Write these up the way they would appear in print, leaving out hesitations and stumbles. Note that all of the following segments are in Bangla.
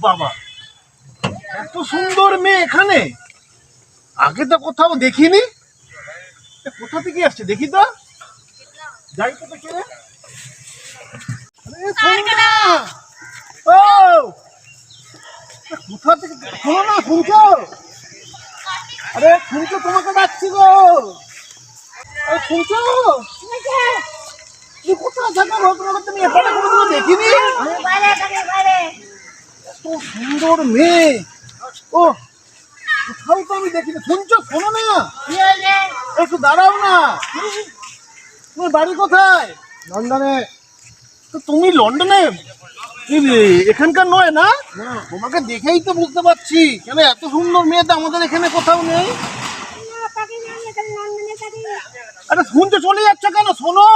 বাবা, এত সুন্দর মেয়ে এখানে আগে তো কোথাও দেখিনি। কোথা থেকে আসছে দেখি তো, যাই তো দেখে। ও কোথা থেকে শোনো না, শুনছো? আরে শুনছো, তোমাকে ডাকছি গো। শুনছো তুমি কোথায় থাকো? তোমাকে তুমি এখানে কোনোদিনও দেখিনি। এত সুন্দর মেয়ে, ও কোথাও তো আমি দেখিনি। শুনছো, শোনো না, একটু দাঁড়াও না। তুমি বাড়ি কোথায়? লন্ডনে। তো তুমি লন্ডনে, এখানকার নয় না? তোমাকে দেখেই তো বুঝতে পারছি। কেন এত সুন্দর মেয়ে তো আমাদের এখানে কোথাও নেই। আরে শুনছো, চলে যাচ্ছ কেন? শোনো,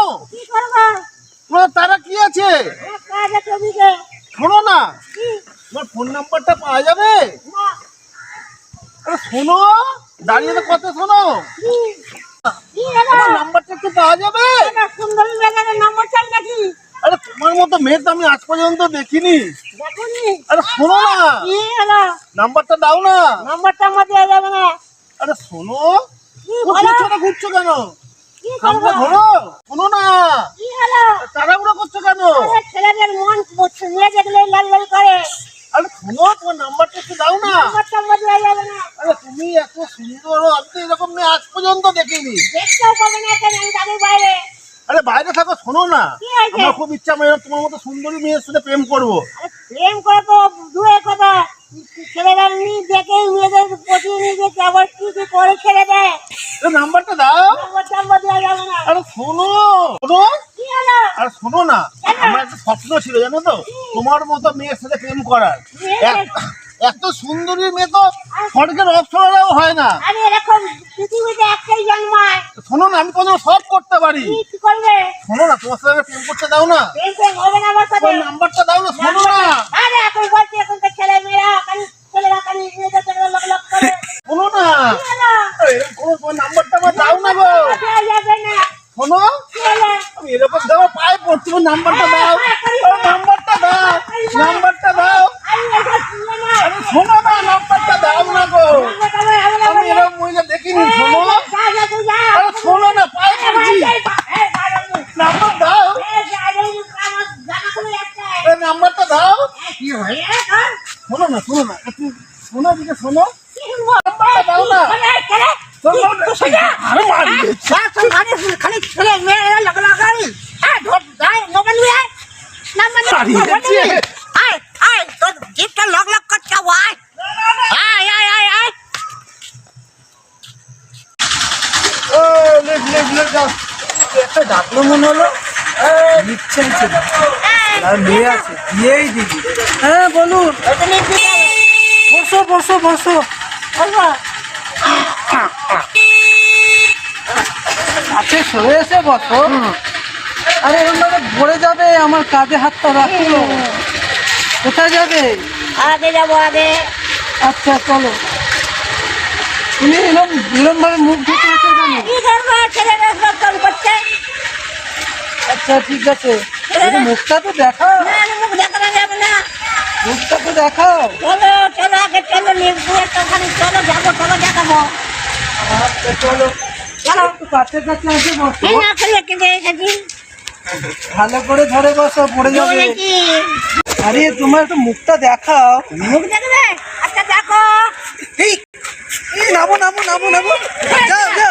তোমার তারা কি আছে? শোনো না, তোমার ফোন নাম্বারটা পাওয়া যাবে? আরে শোনো, দাঁড়িয়ে তো কথা শোনো, নাম্বারটা একটু পাওয়া যাবে? আরে তোমার মতো মেয়ে তো আমি আজ পর্যন্ত দেখিনি। আরে শোনো না, নাম্বারটা দাও না। নাম্বারটা আমার দেওয়া যাবে না। আরে শোনো, ঘুরছো কেন? সামনে ধরো, শোনো না, তাড়াহুড়ো করছো কেন? ছেলেদের মন নিয়ে দেখলে লাল লাল করে। আরে শোনো, তোমার নাম্বারটা একটু দাও না। নাম্বারটা আমার দেওয়া যাবে না। আরে তুমি এত সুন্দর, আমি তো এরকম মেয়ে আজ পর্যন্ত দেখিনি। দেখতেও পাবে না, আমি যাবো বাইরে। আরে বাইরে থাকো, শোনো না, কি হয়েছে? আমার খুব ইচ্ছা আমি তোমার মতো সুন্দরী মেয়ের সাথে প্রেম করবো। প্রেম করে তো দূরের কথা, ছেলেরা দেখে মেয়েদের প্রতি নিজে আবার কি কি করে ছেড়ে দেয়। নাম্বারটা দাও। নাম্বার দেওয়া যাবে না। আরে শোনো, শোনো, কি হলো? আর শোনো না, আমার একটা স্বপ্ন ছিল জানো তো, তোমার মতো মেয়ের সাথে প্রেম করার। এত সুন্দরী মেয়ে তো স্বর্গের অপ্সরাও হয় না। আমি এরকম পৃথিবীতে একটাই জন্মায়। শোনো না, আমি কোনো সব করতে পারি। কি করবে? শোনো না, তোমার সাথে প্রেম করতে দাও না। প্রেম হবে না আমার সাথে। নাম্বারটা দাও না, শোনো না। আরে এখন বলছি, এখন তো ছেলেরা খালি মেয়েদের সঙ্গে লক লক করে। শোনো না, কি হলো? এরকম তোমার নাম্বারটা আমার দাও না গো। দেওয়া যাবে না। শোনো, কি হলো? আমি এরকম দেওয়া পায়ে পড়ছি, নাম্বারটা দাও। নাম্বারটা দাও, নাম্বারটা দাও। আমি এটা শুনে না। আরে শোনো না, নাম্বারটা দাও না গো। আমি এরকম মহিলা দেখিনি। শোনো, আরে শোনো না, পায়ে পড়ছি, নাম্বার দাও। নাম্বারটা দাও। কি হয় এখন? শোনো না, শোনো না, একটু শোনো, দিকে শোনো, নাম্বারটা দাও না। আরে মারি খালি ছেলে মেয়েরা লগ লাগাই। মোবাইল নিয়ে হারিয়ে যাচ্ছে। আয় আয়, তোর জিপটা লগ লগ করছে। আয় আয় আয় আয়। ও লেট লেট লেট যাও। একটা ডাকলো মনে হলো। নিচ্ছেন ছিল আর মেয়ে আছে, দিয়েই দিবি। হ্যাঁ বলুন। বসো বসো বসো। কাছে সরে এসে বসো। আরে এরকম ভাবে ভরে যাবে, আমার কাঁধে হাতটা রাখলো। কোথায় যাবে? আগে যাবো আগে। আচ্ছা চলো। তুমি এরকম ভাবে মুখ ঢুকে আছো কেন? কি করবো, ছেলেরা সব কল করছে। আচ্ছা ঠিক আছে, একটু মুখটা তো দেখাও। না, মুখ দেখানো যাবে না। মুখটা তো দেখাও। চলো চলো আগে চলো, নিয়ে একটুখানি চলো, যাবো, চলো দেখাবো। আচ্ছা চলো, চলো। একটু কাছে কাছে এসে বসো। এই না ছেলে কিনে এসেছি। ভালো করে ধরে বসো, পড়ে যাবে। বলেছি। আরে তোমার একটু মুখটা দেখাও। মুখ দেখবে? আচ্ছা দেখো। এই এই নামো নামো নামো নামো, যাও যাও